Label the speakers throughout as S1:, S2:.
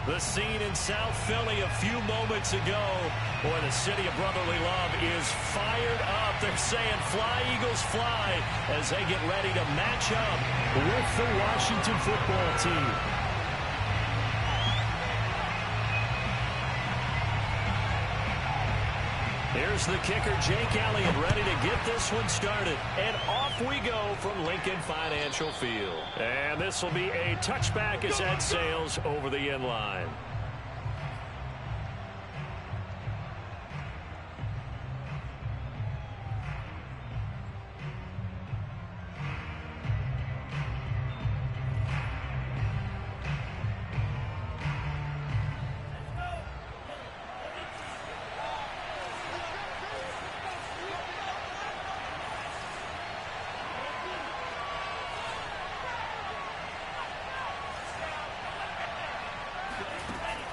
S1: The scene in South Philly a few moments ago. Boy, the city of brotherly love is fired up. They're saying fly, Eagles, fly, as they get ready to match up with the Washington football team. Here's the kicker, Jake Elliott, ready to get this one started. And off we go from Lincoln Financial Field. And this will be a touchback as that sails over the end line.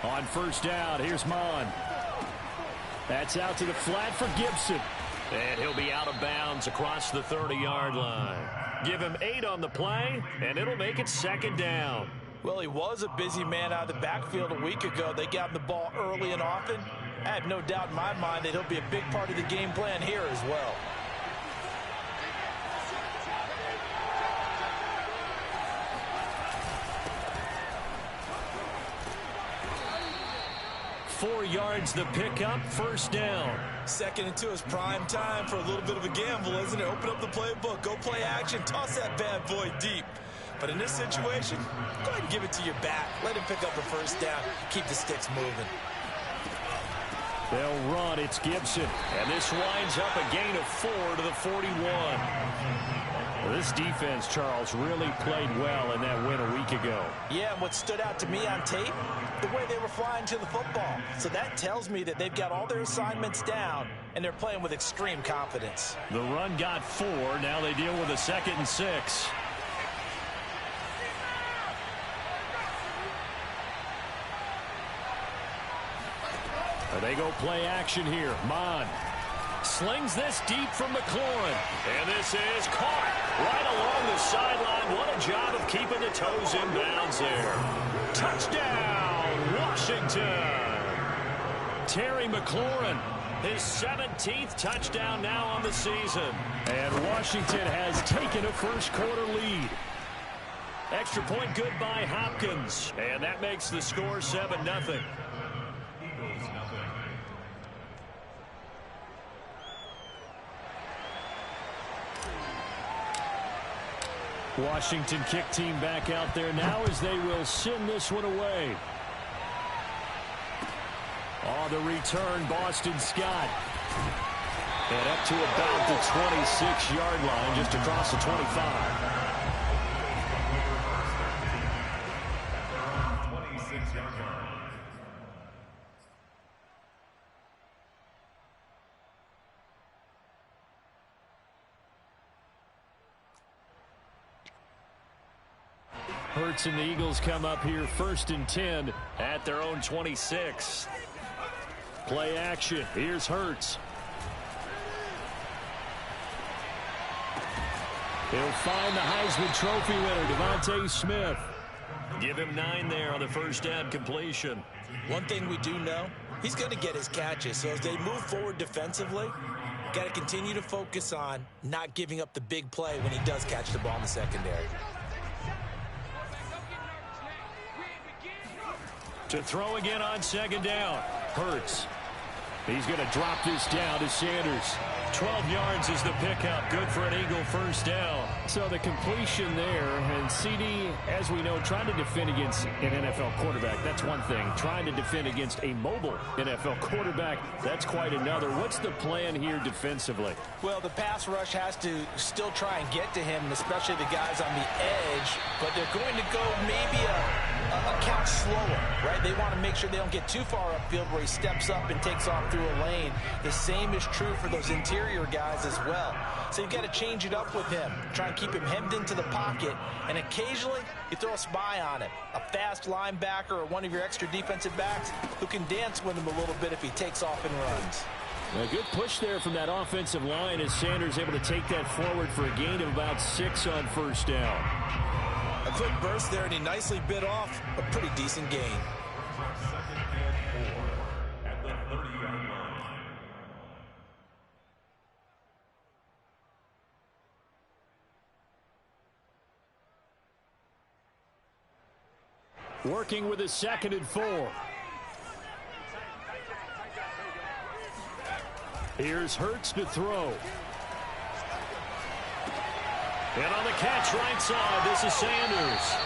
S1: On first down, here's Mon. That's out to the flat for Gibson. And he'll be out of bounds across the 30-yard line. Give him 8 on the play, and it'll make it second down.
S2: Well, he was a busy man out of the backfield a week ago. They got him the ball early and often. I have no doubt in my mind that he'll be a big part of the game plan here as well.
S1: Four yards the pickup, first down.
S2: Second and 2 is prime time for a little bit of a gamble, isn't it? Open up the playbook, go play action, toss that bad boy deep. But in this situation, go ahead and give it to your back. Let him pick up a first down, keep the sticks moving.
S1: They'll run, it's Gibson. And this winds up a gain of 4 to the 41. Well, this defense, Charles, really played well in that win a week ago.
S2: Yeah, and what stood out to me on tape, the way they were flying to the football. So that tells me that they've got all their assignments down, and they're playing with extreme confidence.
S1: The run got 4. Now they deal with a 2nd and 6. They go play action here. Mon slings this deep from McLaurin. And this is caught right along the sideline. What a job of keeping the toes in bounds there. Touchdown, Washington. Terry McLaurin, his 17th touchdown now on the season. And Washington has taken a first quarter lead. Extra point good by Hopkins. And that makes the score 7-0. Washington kick team back out there now as they will send this one away. On the return, Boston Scott. And up to about the 26-yard line, just across the 25. Hurts and the Eagles come up here 1st and 10 at their own 26. Play action. Here's Hurts. He'll find the Heisman Trophy winner, DeVonta Smith. Give him 9 there on the first down completion.
S2: One thing we do know, he's going to get his catches. So as they move forward defensively, got to continue to focus on not giving up the big play when he does catch the ball in the secondary.
S1: To throw again on second down. Hurts. He's going to drop this down to Sanders. 12 yards is the pickup. Good for an Eagle first down.
S3: So the completion there, and CD, as we know, trying to defend against an NFL quarterback, that's one thing. Trying to defend against a mobile NFL quarterback, that's quite another. What's the plan here defensively?
S2: Well, the pass rush has to still try and get to him, especially the guys on the edge, but they're going to go maybe a count slower, right? They want to make sure they don't get too far upfield where he steps up and takes off through a lane. The same is true for those interior guys as well. So you've got to change it up with him. Try and keep him hemmed into the pocket, and occasionally you throw a spy on it. A fast linebacker or one of your extra defensive backs who can dance with him a little bit if he takes off and runs.
S3: A good push there from that offensive line as Sanders able to take that forward for a gain of about 6 on first down.
S2: A quick burst there, and he nicely bit off a pretty decent gain.
S3: Working with a 2nd and 4. Here's Hurts to throw. And on the catch right side, this is Sanders.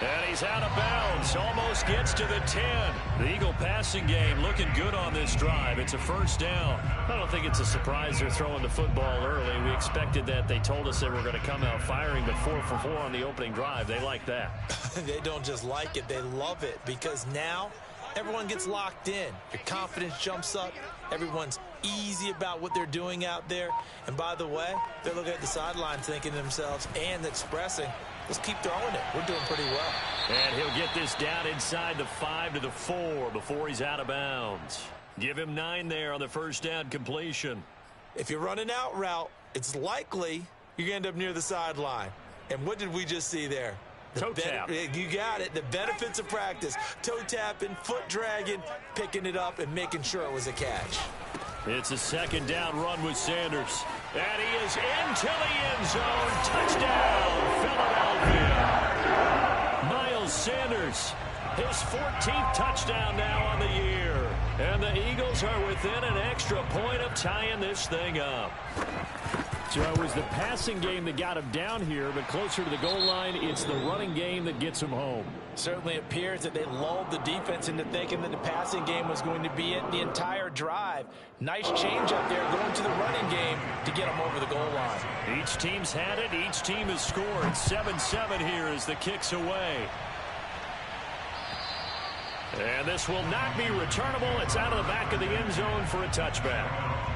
S3: And he's out of bounds. Almost gets to the 10. The Eagle passing game looking good on this drive. It's a first down. I don't think it's a surprise they're throwing the football early. We expected that. They told us they were going to come out firing, but 4 for 4 on the opening drive. They like that.
S2: They don't just like it. They love it because now everyone gets locked in. Your confidence jumps up. Everyone's easy about what they're doing out there. And by the way, they're looking at the sideline thinking to themselves and expressing, let's keep throwing it. We're doing pretty well.
S3: And he'll get this down inside the 5 to the 4 before he's out of bounds. Give him 9 there on the first down completion.
S2: If you're running out route, it's likely you're going to end up near the sideline. And what did we just see there?
S3: Toe tap.
S2: You got it. The benefits of practice. Toe tapping, foot dragging, picking it up, and making sure it was a catch.
S3: It's a 2nd down run with Sanders. And he is into the end zone. Touchdown, Philadelphia. Miles Sanders, his 14th touchdown now on the year. And the Eagles are within an extra point of tying this thing up. So it was the passing game that got him down here, but closer to the goal line, it's the running game that gets him home.
S2: Certainly appears that they lulled the defense into thinking that the passing game was going to be it the entire drive. Nice change up there going to the running game to get them over the goal line.
S3: Each team's had it. Each team has scored. 7-7 here as the kick's away. And this will not be returnable. It's out of the back of the end zone for a touchback.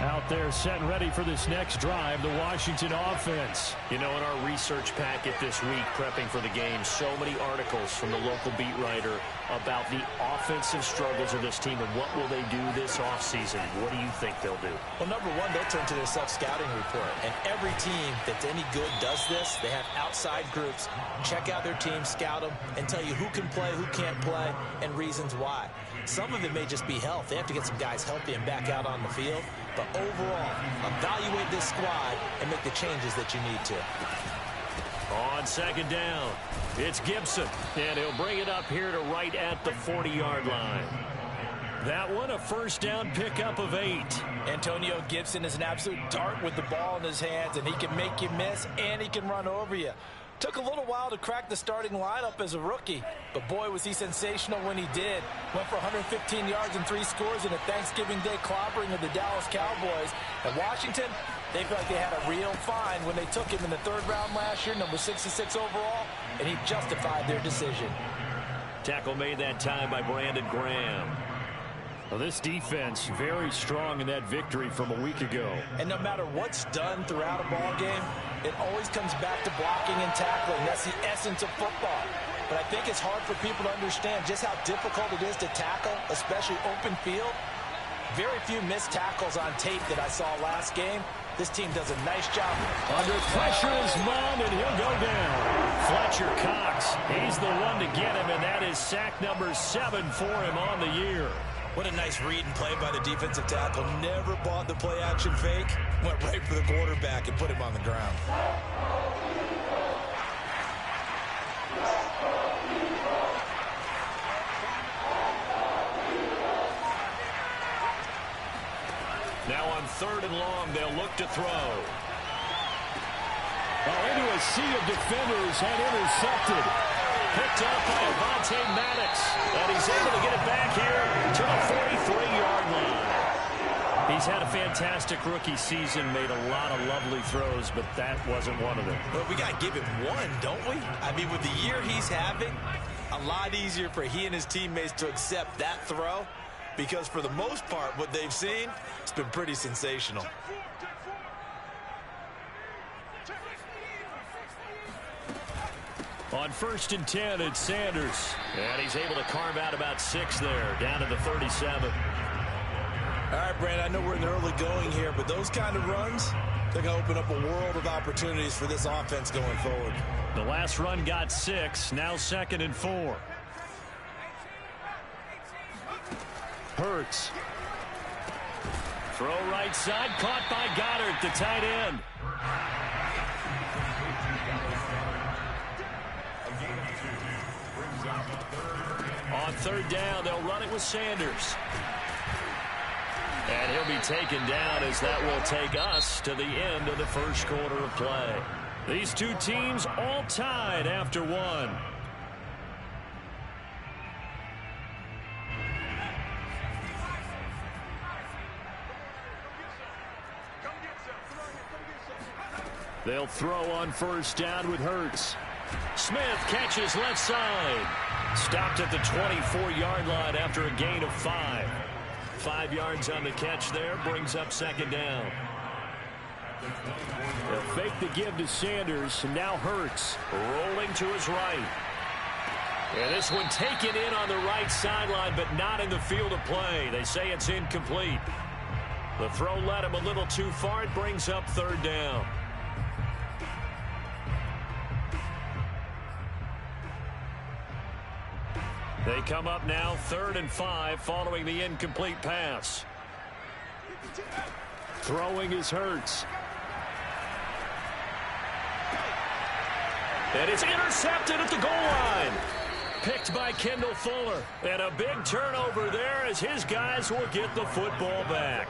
S3: Out there set and ready for this next drive, the Washington offense. You know, in our research packet this week, prepping for the game, so many articles from the local beat writer about the offensive struggles of this team and what will they do this offseason. What do you think they'll do?
S2: Well, number one, they'll turn to their self-scouting report. And every team that's any good does this. They have outside groups. Check out their team, scout them, and tell you who can play, who can't play, and reasons why. Some of it may just be health. They have to get some guys healthy and back out on the field. But overall, evaluate this squad and make the changes that you need to.
S3: On 2nd down, it's Gibson, and he'll bring it up here to right at the 40-yard line. That one, a first down pickup of 8.
S2: Antonio Gibson is an absolute dart with the ball in his hands, and he can make you miss, and he can run over you. Took a little while to crack the starting lineup as a rookie, but boy, was he sensational when he did. Went for 115 yards and 3 scores in a Thanksgiving Day clobbering of the Dallas Cowboys. At Washington, they feel like they had a real find when they took him in the 3rd round last year, number 66 overall, and he justified their decision.
S3: Tackle made that time by Brandon Graham. Well, this defense very strong in that victory from a week ago.
S2: And no matter what's done throughout a ball game, it always comes back to blocking and tackling. That's the essence of football. But I think it's hard for people to understand just how difficult it is to tackle, especially open field. Very few missed tackles on tape that I saw last game. This team does a nice job.
S3: Under pressure is Mond, and he'll go down. Fletcher Cox, he's the one to get him, and that is sack number 7 for him on the year.
S2: What a nice read and play by the defensive tackle. Never bought the play-action fake. Went right for the quarterback and put him on the ground.
S3: Now on 3rd and long, they'll look to throw. Into a sea of defenders and intercepted. Picked up by Avonte Maddox. And he's able to get it back here to the 43-yard line. He's had a fantastic rookie season, made a lot of lovely throws, but that wasn't one of them.
S2: But we got to give him one, don't we? I mean, with the year he's having, a lot easier for he and his teammates to accept that throw, because for the most part, what they've seen, it's been pretty sensational.
S3: On 1st and 10, it's Sanders. And he's able to carve out about 6 there, down to the 37.
S2: All right, Brandon, I know we're in the early going here, but those kind of runs, They're going to open up a world of opportunities for this offense going forward.
S3: The last run got 6, now 2nd and 4. Hurts. Throw right side, caught by Goddard, the tight end. On 3rd down, they'll run it with Sanders. And he'll be taken down as that will take us to the end of the first quarter of play. These two teams all tied after 1. They'll throw on 1st down with Hurts. Smith catches left side. Stopped at the 24-yard line after a gain of 5. 5 yards on the catch there, brings up 2nd down. They'll fake the give to Sanders, and now Hurts rolling to his right. And this one taken in on the right sideline, but not in the field of play. They say it's incomplete. The throw led him a little too far. It brings up 3rd down. They come up now 3rd and 5 following the incomplete pass. Throwing is Hurts. And it's intercepted at the goal line. Picked by Kendall Fuller. And a big turnover there as his guys will get the football back.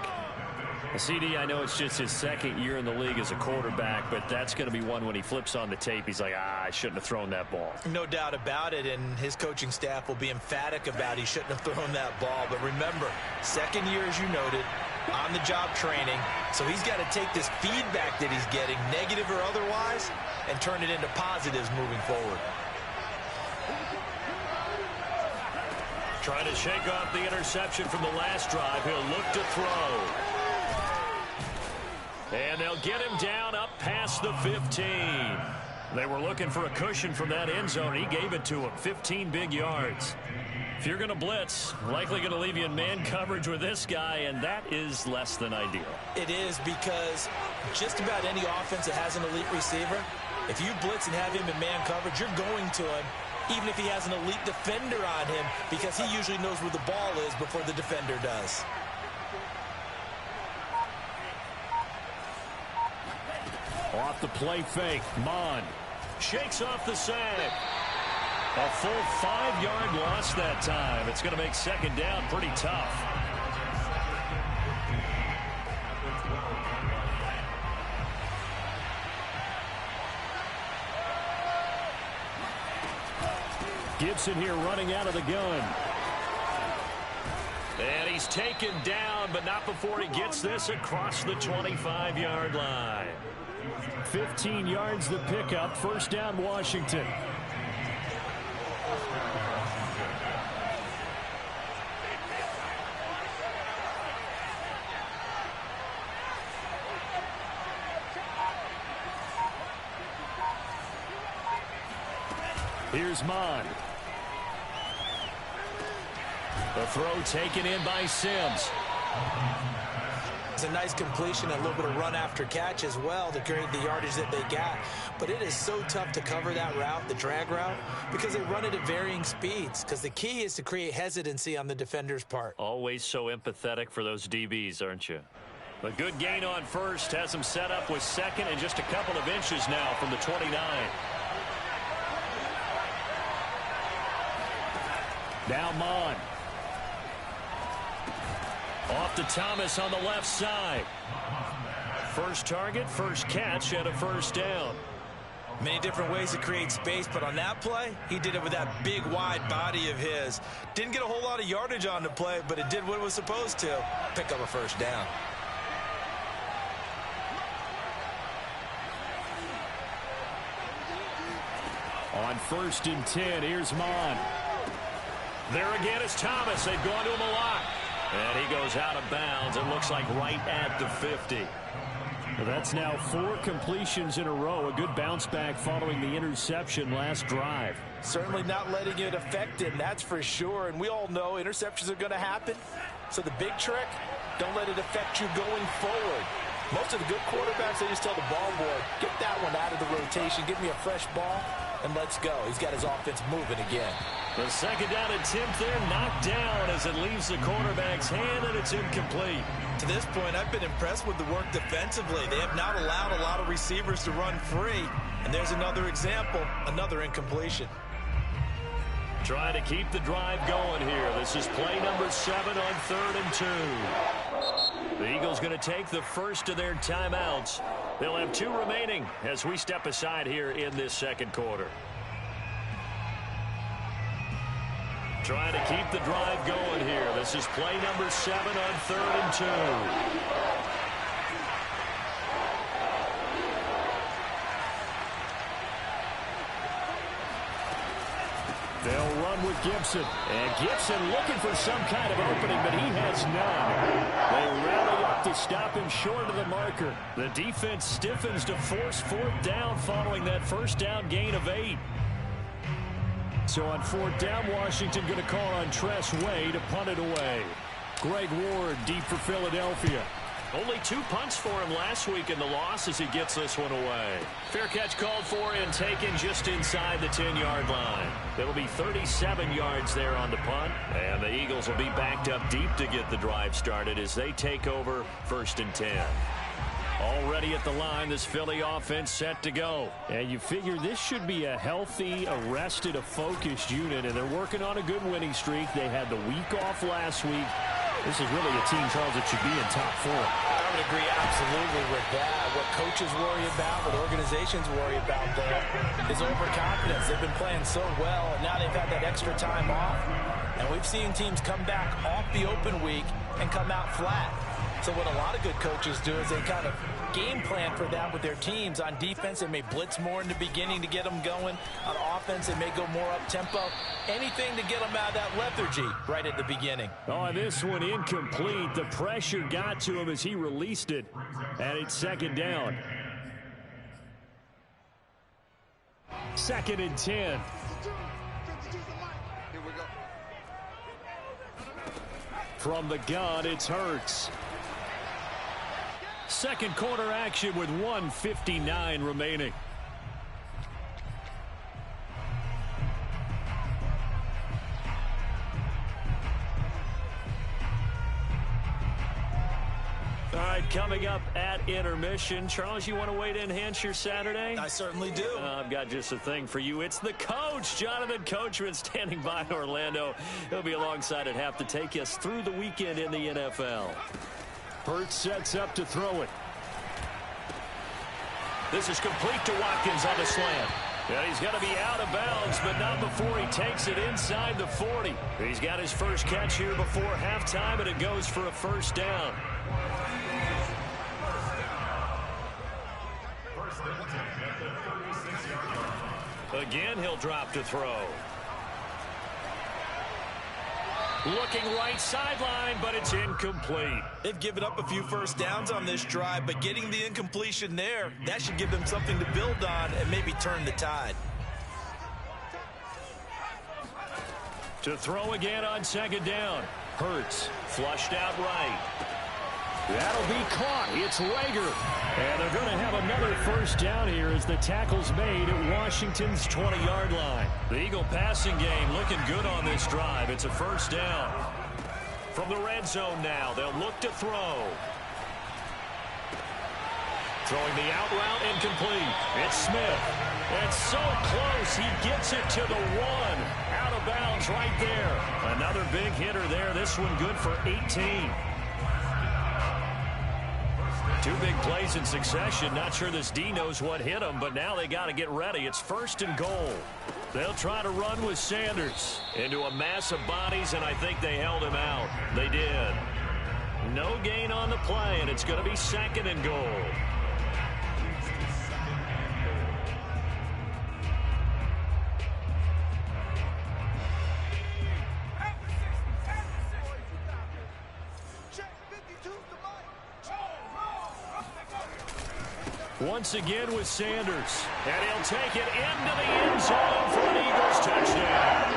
S3: CD, I know it's just his 2nd year in the league as a quarterback, but that's going to be one when he flips on the tape. He's like, I shouldn't have thrown that ball.
S2: No doubt about it, and his coaching staff will be emphatic about he shouldn't have thrown that ball. But remember, 2nd year, as you noted, on-the-job training. So he's got to take this feedback that he's getting, negative or otherwise, and turn it into positives moving forward.
S3: Trying to shake off the interception from the last drive. He'll look to throw. And they'll get him down up past the 15. They were looking for a cushion from that end zone. He gave it to him. 15 big yards. If you're going to blitz, likely going to leave you in man coverage with this guy, and that is less than ideal.
S2: It is, because just about any offense that has an elite receiver, if you blitz and have him in man coverage, you're going to him, even if he has an elite defender on him, because he usually knows where the ball is before the defender does.
S3: Off the play fake, Mond shakes off the sack. A full 5-yard loss that time. It's going to make 2nd down pretty tough. Gibson here running out of the gun. And he's taken down, but not before he gets this across the 25-yard line. 15 yards the pickup. 1st down, Washington. Here's Mond. The throw taken in by Sims.
S2: It's a nice completion, a little bit of run after catch as well to create the yardage that they got. But it is so tough to cover that route, the drag route, because they run it at varying speeds. Because the key is to create hesitancy on the defender's part.
S3: Always so empathetic for those DBs, aren't you? A good gain on 1st has him set up with 2nd and just a couple of inches now from the 29. Now Mond. Off to Thomas on the left side. First target, first catch, and a 1st down.
S2: Many different ways to create space, but on that play, he did it with that big, wide body of his. Didn't get a whole lot of yardage on the play, but it did what it was supposed to. Pick up a 1st down.
S3: On 1st and 10, here's Mond. There again is Thomas. They've gone to him a lot. And he goes out of bounds. It looks like right at the 50. Well, that's now 4 completions in a row. A good bounce back following the interception last drive.
S2: Certainly not letting it affect him, that's for sure. And we all know interceptions are going to happen. So the big trick, don't let it affect you going forward. Most of the good quarterbacks, they just tell the ball boy, get that one out of the rotation, give me a fresh ball, and let's go. He's got his offense moving again.
S1: The second down attempt there knocked down as it leaves the quarterback's hand, and it's incomplete.
S2: To this point, I've been impressed with the work defensively. They have not allowed a lot of receivers to run free. And there's another example, another incompletion.
S1: Trying to keep the drive going here. This is play number 7 on 3rd and 2. The Eagles going to take the first of their timeouts. They'll have 2 remaining as we step aside here in this second quarter. Trying to keep the drive going here. This is play number 7 on 3rd and 2. They'll run with Gibson. And Gibson looking for some kind of opening, but he has none. They rally up to stop him short of the marker. The defense stiffens to force 4th down following that first down gain of 8. So on 4th down, Washington going to call on Tress Way to punt it away. Greg Ward deep for Philadelphia. Only 2 punts for him last week in the loss as he gets this one away. Fair catch called for and taken just inside the 10-yard line. It'll be 37 yards there on the punt, and the Eagles will be backed up deep to get the drive started as they take over 1st and 10. Already at the line, this Philly offense set to go. And you figure this should be a healthy, arrested, a focused unit, and they're working on a good winning streak. They had the week off last week. This is really a team, Charles, that should be in top 4.
S2: I would agree absolutely with that. What coaches worry about, what organizations worry about there is overconfidence. They've been playing so well, and now they've had that extra time off. And we've seen teams come back off the open week and come out flat. So what a lot of good coaches do is they kind of game plan for that with their teams. On defense, they may blitz more in the beginning to get them going. On offense, they may go more up-tempo. Anything to get them out of that lethargy right at the beginning.
S1: Oh, and this one incomplete. The pressure got to him as he released it, and it's 2nd down. 2nd and 10.
S4: Here we go.
S1: From the gun, it's Hurts. Second quarter action with 1:59 remaining. All right, coming up at intermission. Charles, you want to wait to enhance your Saturday?
S2: I certainly do.
S1: I've got just a thing for you. It's the coach, Jonathan Coachman, standing by in Orlando. He'll be alongside at half to take us through the weekend in the NFL. Hurts sets up to throw it. This is complete to Watkins on the slant. Yeah, he's got to be out of bounds, but not before he takes it inside the 40. He's got his first catch here before halftime, and it goes for a 1st down. Again, he'll drop to throw. Looking right sideline, but it's incomplete.
S2: They've given up a few 1st downs on this drive, but getting the incompletion there, that should give them something to build on and maybe turn the tide.
S1: To throw again on 2nd down. Hurts flushed out right. That'll be caught. It's Rager. And they're going to have another 1st down here as the tackle's made at Washington's 20-yard line. The Eagle passing game looking good on this drive. It's a 1st down. From the red zone now, they'll look to throw. Throwing the out route, incomplete. It's Smith. It's so close, he gets it to the 1. Out of bounds right there. Another big hitter there. This one good for 18. 2 big plays in succession. Not sure this D knows what hit him, but now they got to get ready. It's 1st and goal. They'll try to run with Sanders into a mass of bodies, and I think they held him out. They did. No gain on the play, and it's going to be 2nd and goal. Once again with Sanders. And he'll take it into the end zone for an Eagles touchdown.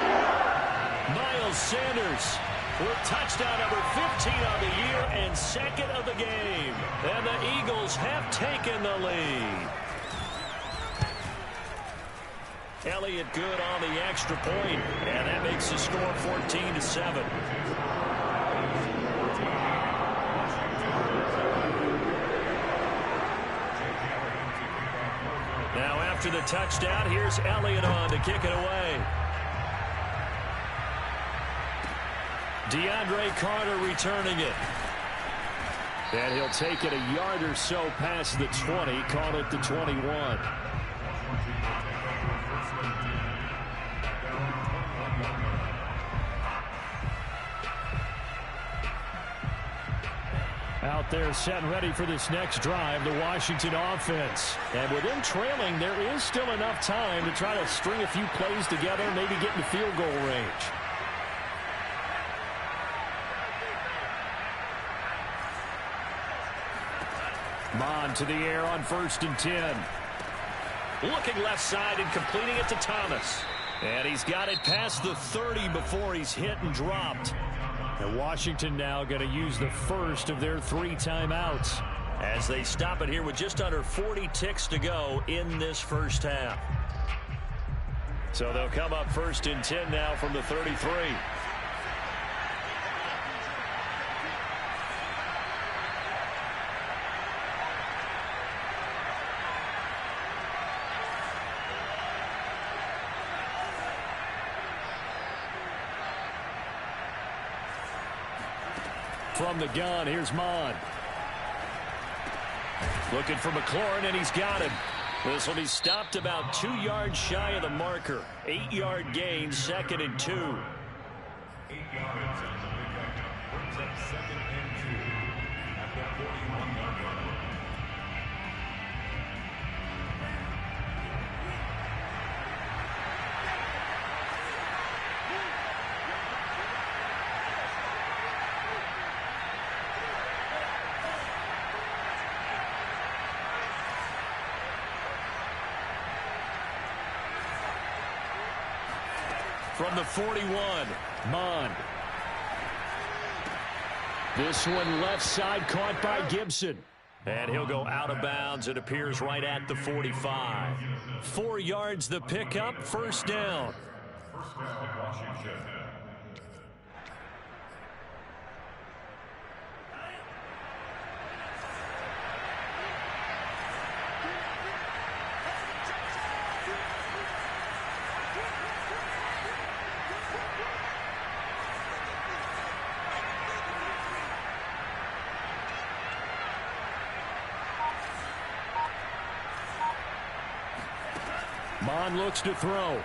S1: Miles Sanders with touchdown number 15 on the year and second of the game. And the Eagles have taken the lead. Elliott good on the extra point, and that makes the score 14-7. Now after the touchdown, here's Elliott on to kick it away. DeAndre Carter returning it. And he'll take it a yard or so past the 20, call it the 21. Out there set and ready for this next drive, the Washington offense. And with them trailing, there is still enough time to try to string a few plays together, maybe get into field goal range. Mond to the air on 1st and 10. Looking left side and completing it to Thomas. And he's got it past the 30 before he's hit and dropped. And Washington now going to use the first of their 3 timeouts as they stop it here with just under 40 ticks to go in this first half. So they'll come up 1st and 10 now from the 33. From the gun, here's Mond. Looking for McLaurin, and he's got him. This will be stopped about 2 yards shy of the marker. 8-yard gain, 2nd and 2. 8 yards on the pickup. Brings up 2nd and 2 at the 41-yard line. From the 41, Mond. This one left side caught by Gibson. And he'll go out of bounds. It appears right at the 45. 4 yards the pickup, 1st down. First down, Washington. Mond looks to throw.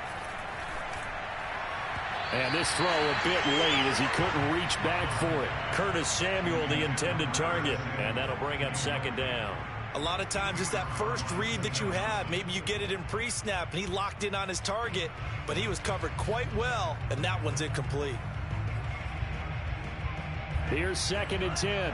S1: And this throw a bit late as he couldn't reach back for it. Curtis Samuel, the intended target. And that'll bring up 2nd down.
S2: A lot of times it's that first read that you have. Maybe you get it in pre-snap, and he locked in on his target, but he was covered quite well, and that one's incomplete.
S3: Here's 2nd and 10.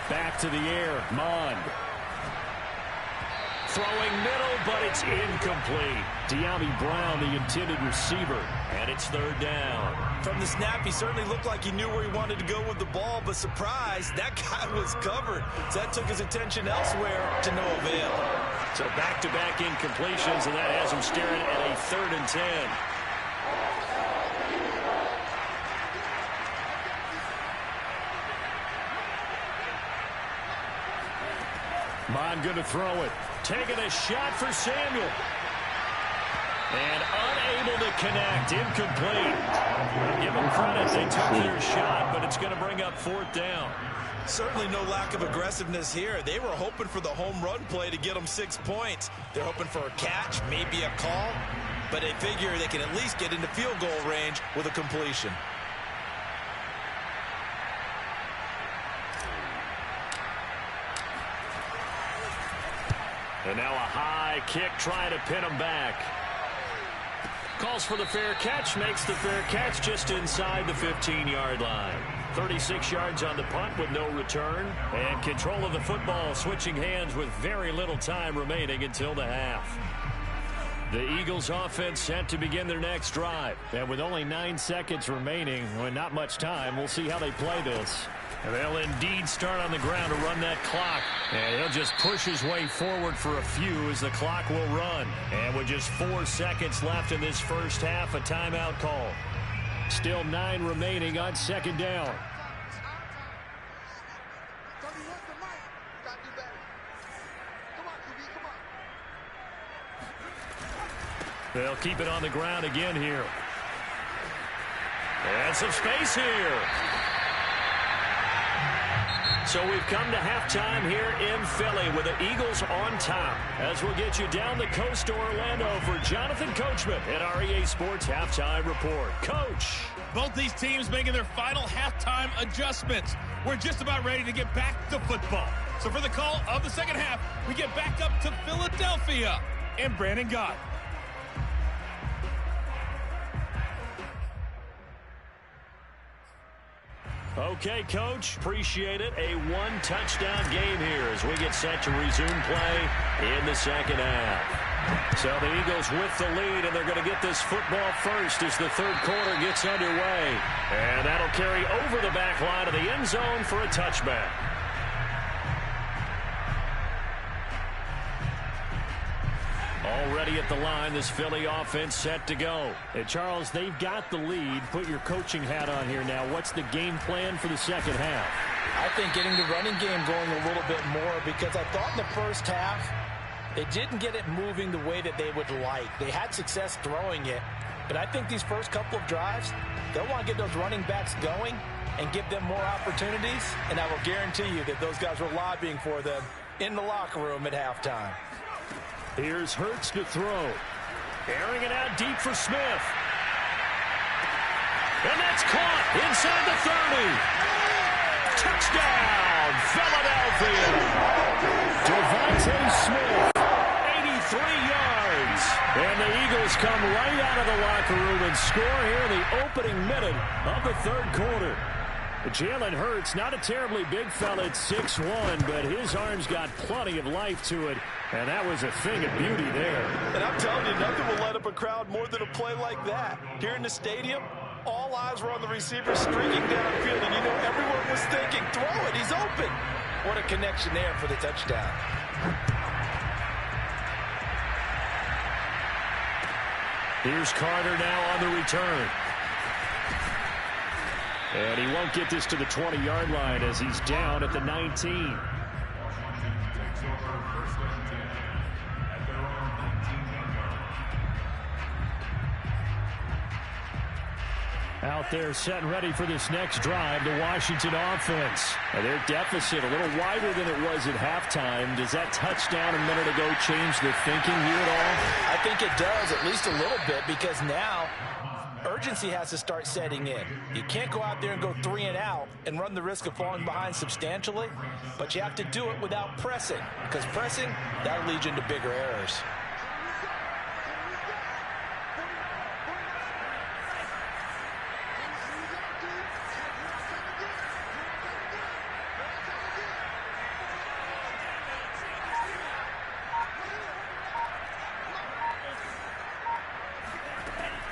S3: Back to the air, Mond. Throwing middle, but it's incomplete. De'Ami Brown, the intended receiver, and it's 3rd down.
S2: From the snap, he certainly looked like he knew where he wanted to go with the ball, but surprise, that guy was covered. So that took his attention elsewhere to no avail.
S1: So back-to-back incompletions, and that has him staring at a 3rd and 10. Mond going to throw it. Taking a shot for Samuel. And unable to connect. Incomplete. Give them credit. They took their shot, but it's going to bring up 4th down.
S2: Certainly no lack of aggressiveness here. They were hoping for the home run play to get them 6 points. They're hoping for a catch, maybe a call, but they figure they can at least get into field goal range with a completion.
S1: And now a high kick trying to pin him back. Calls for the fair catch, makes the fair catch just inside the 15-yard line. 36 yards on the punt with no return. And control of the football, switching hands with very little time remaining until the half. The Eagles offense set to begin their next drive.
S3: And with only 9 seconds remaining, well, not much time, we'll see how they play this.
S1: And they'll indeed start on the ground to run that clock. And he'll just push his way forward for a few as the clock will run. And with just 4 seconds left in this first half, a timeout call.
S3: Still 9 remaining on second down.
S1: They'll keep it on the ground again here. And some space here. So we've come to halftime here in Philly with the Eagles on top. As we'll get you down the coast to Orlando for Jonathan Coachman at our EA Sports Halftime Report. Coach.
S4: Both these teams making their final halftime adjustments. We're just about ready to get back to football. So for the call of the second half, we get back up to Philadelphia and Brandon Gott.
S1: Okay, Coach, appreciate it. A one-touchdown game here as we get set to resume play in the second half. So the Eagles with the lead, and they're going to get this football first as the third quarter gets underway. And that'll carry over the back line of the end zone for a touchback. Already at the line, this Philly offense set to go.
S3: And Charles, they've got the lead. Put your coaching hat on here now. What's the game plan for the second half?
S2: I think getting the running game going a little bit more, because I thought in the first half they didn't get it moving the way that they would like. They had success throwing it, but I think these first couple of drives, they'll want to get those running backs going and give them more opportunities, and I will guarantee you that those guys were lobbying for them in the locker room at halftime.
S1: Here's Hurts to throw. Airing it out deep for Smith. And that's caught inside the 30. Touchdown, Philadelphia.
S3: Devontae Smith.
S1: 83 yards. And the Eagles come right out of the locker room and score here in the opening minute of the third quarter.
S3: Jalen Hurts, not a terribly big fella at 6'1", but his arms got plenty of life to it, and that was a thing of beauty there.
S2: And I'm telling you, nothing will light up a crowd more than a play like that. Here in the stadium, all eyes were on the receiver streaking downfield, and you know everyone was thinking, throw it, he's open. What a connection there for the touchdown.
S1: Here's Carter now on the return.
S3: And he won't get this to the 20-yard line as he's down at the 19. Out there set and ready for this next drive, the Washington offense. And their deficit a little wider than it was at halftime. Does that touchdown a minute ago change the thinking here at all?
S2: I think it does, at least a little bit, because now urgency has to start setting in. You can't go out there and go 3 and out and run the risk of falling behind substantially, but you have to do it without pressing, because pressing, that'll lead you into bigger errors.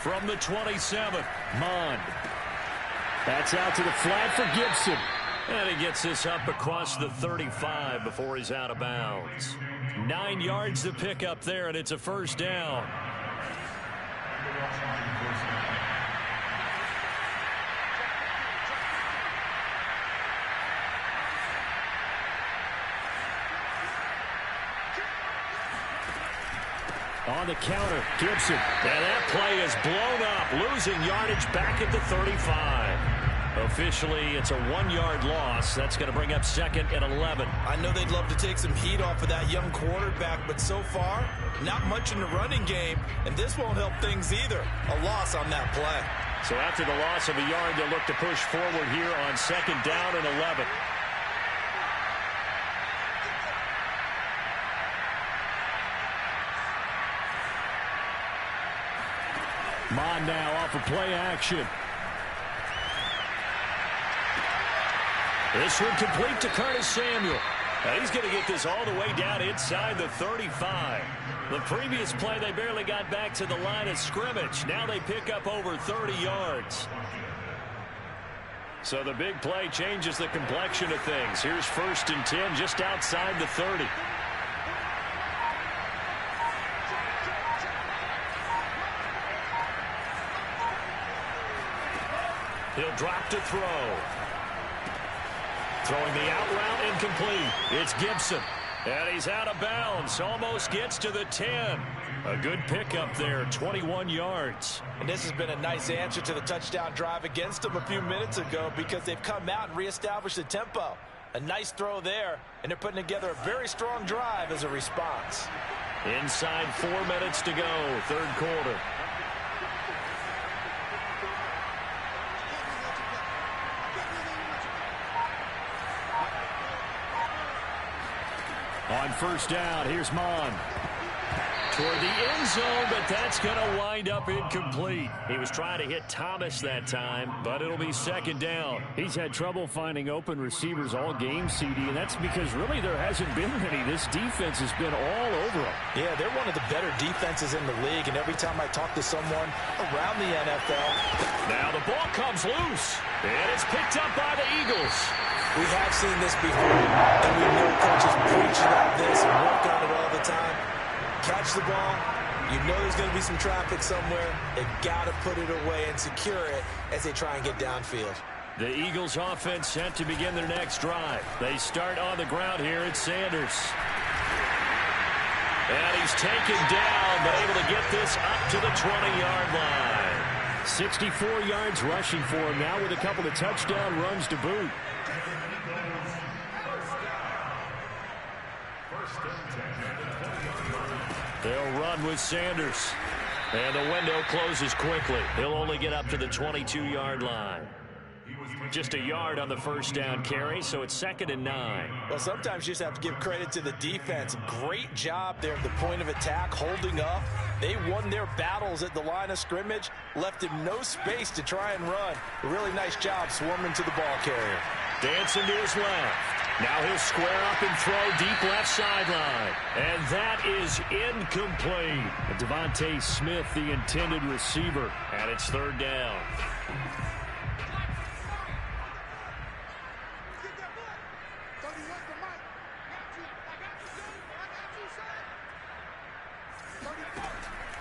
S1: From the 27, Mond.
S3: That's out to the flat for Gibson.
S1: And he gets this up across the 35 before he's out of bounds. 9 yards to pick up there, and it's a first down.
S3: On the counter, Gibson.
S1: And that play is blown up, losing yardage back at the 35. Officially, it's a 1-yard loss. That's going to bring up second and 11.
S2: I know they'd love to take some heat off of that young quarterback, but so far, not much in the running game, and this won't help things either. A loss on that play.
S1: So after the loss of a yard, they'll look to push forward here on second down and 11.
S3: Mond now off of play action.
S1: This one complete to Curtis Samuel. And he's going to get this all the way down inside the 35. The previous play, they barely got back to the line of scrimmage. Now they pick up over 30 yards. So the big play changes the complexion of things. Here's 1st and 10 just outside the 30. He'll drop to throw. Throwing the out route incomplete. It's Gibson. And he's out of bounds. Almost gets to the 10. A good pickup there, 21 yards.
S2: And this has been a nice answer to the touchdown drive against them a few minutes ago because they've come out and reestablished the tempo. A nice throw there, and they're putting together a very strong drive as a response.
S1: Inside 4 minutes to go, 3rd quarter. On 1st down, here's Mon. Toward the end zone, but that's going to wind up incomplete. He was trying to hit Thomas that time, but it'll be 2nd down.
S3: He's had trouble finding open receivers all game, CD, and that's because really there hasn't been any. This defense has been all over them.
S2: Yeah, they're one of the better defenses in the league, and every time I talk to someone around the NFL.
S1: Now the ball comes loose, and it's picked up by the Eagles.
S2: We have seen this before, and we know coaches preach about this and work on it all the time. Catch the ball. You know there's going to be some traffic somewhere. They've got to put it away and secure it as they try and get downfield.
S1: The Eagles offense set to begin their next drive. They start on the ground here at Sanders. And he's taken down, but able to get this up to the 20-yard line.
S3: 64 yards rushing for him now with a couple of touchdown runs to boot.
S1: They'll run with Sanders. And the window closes quickly. He'll only get up to the 22-yard line. Just a yard on the 1st down carry, so it's 2nd and 9.
S2: Well, sometimes you just have to give credit to the defense. Great job there at the point of attack, holding up. They won their battles at the line of scrimmage, left him no space to try and run. A really nice job swarming to the ball carrier.
S1: Dancing to his left. Now he'll square up and throw deep left sideline. And that is incomplete.
S3: Devontae Smith, the intended receiver.
S1: And it's 3rd down.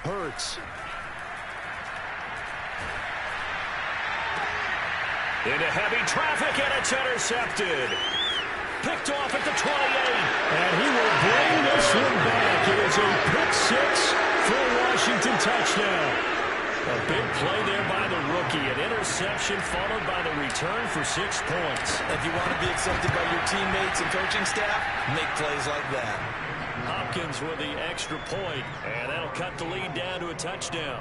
S3: Hurts.
S1: Into heavy traffic, and it's intercepted. Picked off at the 28.
S3: And he will bring this one back. It is a pick 6 for a Washington touchdown.
S1: A big play there by the rookie. An interception followed by the return for 6 points.
S2: If you want to be accepted by your teammates and coaching staff, make plays like that.
S1: Hopkins with the extra point, and that'll cut the lead down to a touchdown.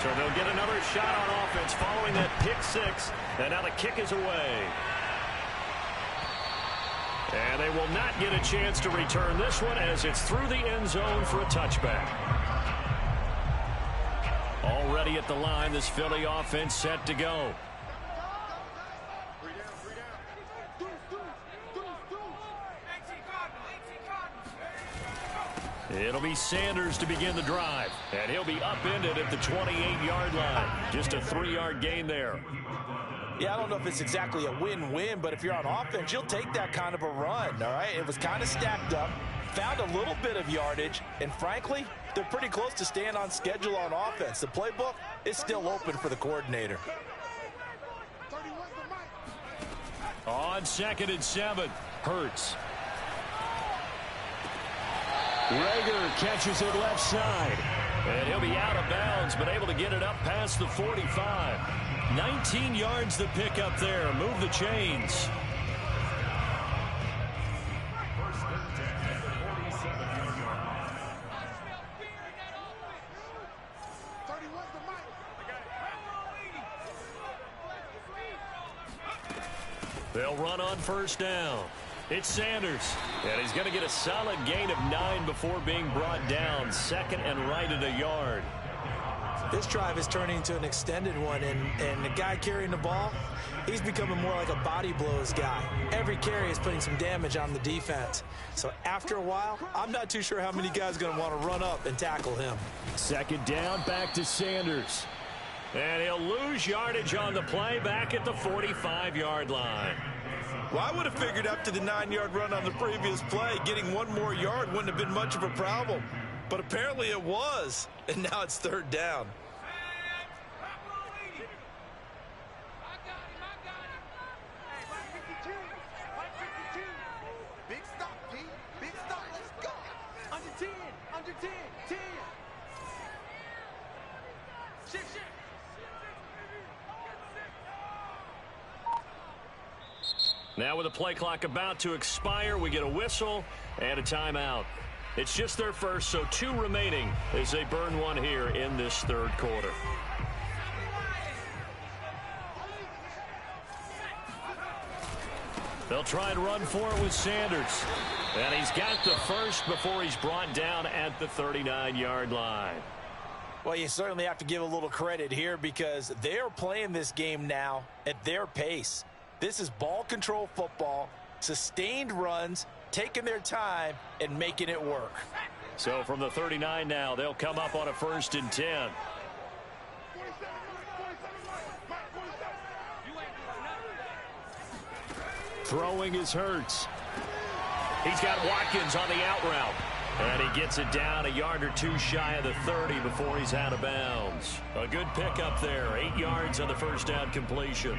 S1: So they'll get another shot on offense following that pick 6, and now the kick is away. And they will not get a chance to return this one as it's through the end zone for a touchback. Already at the line, this Philly offense set to go. It'll be Sanders to begin the drive, and he'll be upended at the 28-yard line. Just a 3-yard gain there.
S2: Yeah, I don't know if it's exactly a win-win, but if you're on offense, you'll take that kind of a run, all right? It was kind of stacked up, found a little bit of yardage, and frankly, they're pretty close to staying on schedule on offense. The playbook is still open for the coordinator.
S1: On 2nd and 7, Hurts. Reagor catches it left side. And he'll be out of bounds, but able to get it up past the 45. 19 yards the pick up there. Move the chains. They'll run on 1st down. It's Sanders, and he's going to get a solid gain of 9 before being brought down. 2nd and right at a yard.
S2: This drive is turning into an extended one, and the guy carrying the ball, he's becoming more like a body blows guy. Every carry is putting some damage on the defense. So after a while, I'm not too sure how many guys are going to want to run up and tackle him.
S3: Second down, back to Sanders.
S1: And he'll lose yardage on the play back at the 45-yard line.
S2: Well, I would have figured after the 9-yard run on the previous play, getting one more yard wouldn't have been much of a problem. But apparently it was, and now it's third down.
S5: Big stop, P. Big stop. Let's go. Under 10. Under 10. 10. Shift.
S1: Now with the play clock about to expire, we get a whistle and a timeout. It's just their first, so 2 remaining as they burn one here in this third quarter. They'll try and run for it with Sanders. And he's got the first before he's brought down at the 39-yard line.
S2: Well, you certainly have to give a little credit here because they're playing this game now at their pace. This is ball control football, sustained runs, taking their time and making it work.
S1: So from the 39 now, they'll come up on a 1st and 10.
S3: Throwing is Hurts.
S1: He's got Watkins on the out route. And he gets it down a yard or 2 shy of the 30 before he's out of bounds. A good pickup there. 8 yards on the first down completion.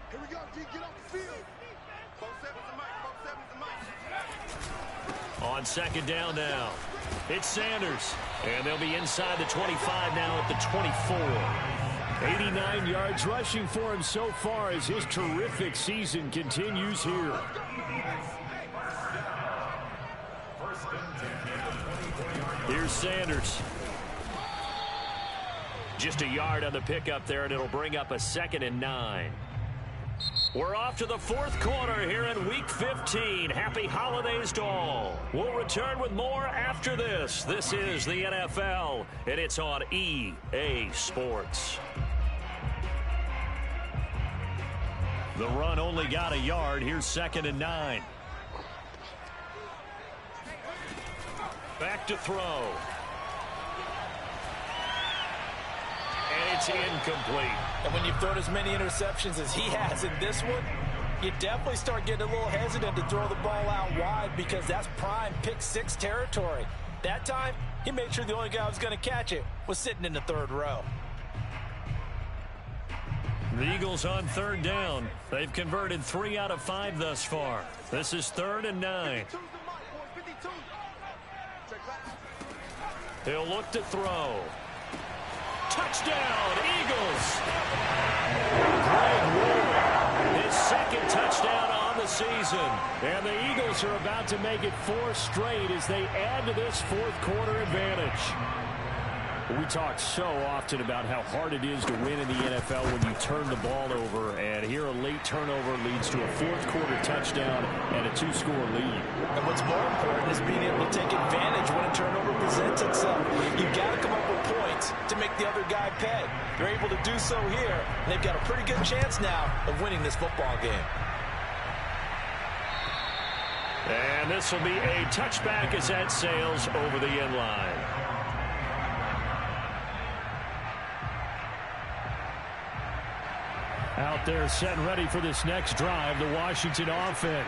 S5: Here we go, G. Get off the field. 4-7's the mic.
S1: On second down now, it's Sanders. And they'll be inside the 25 now at the 24.
S3: 89 yards rushing for him so far as his terrific season continues here.
S1: Here's Sanders. Just a yard on the pickup there, and it'll bring up a 2nd and 9. We're off to the fourth quarter here in Week 15. Happy holidays to all. We'll return with more after this. This is the NFL, and it's on EA Sports.
S3: The run only got a yard. Here's 2nd and 9.
S1: Back to throw. And it's incomplete.
S2: And when you've thrown as many interceptions as he has in this one, you definitely start getting a little hesitant to throw the ball out wide because that's prime pick 6 territory. That time, he made sure the only guy who was going to catch it was sitting in the 3rd row.
S3: The Eagles on 3rd down. They've converted 3 out of 5 thus far. This is 3rd and 9.
S1: He'll look to throw. Touchdown, Eagles! Greg Ward, his 2nd touchdown on the season.
S3: And the Eagles are about to make it 4 straight as they add to this 4th quarter advantage. We talk so often about how hard it is to win in the NFL when you turn the ball over, and here a late turnover leads to a 4th quarter touchdown and a 2-score lead.
S2: And what's more important is being able to take advantage when a turnover presents itself. You've got to come up with points to make the other guy pay. They're able to do so here, and they've got a pretty good chance now of winning this football game.
S1: And this will be a touchback as that sails over the end line.
S3: Out there set and ready for this next drive, the Washington offense.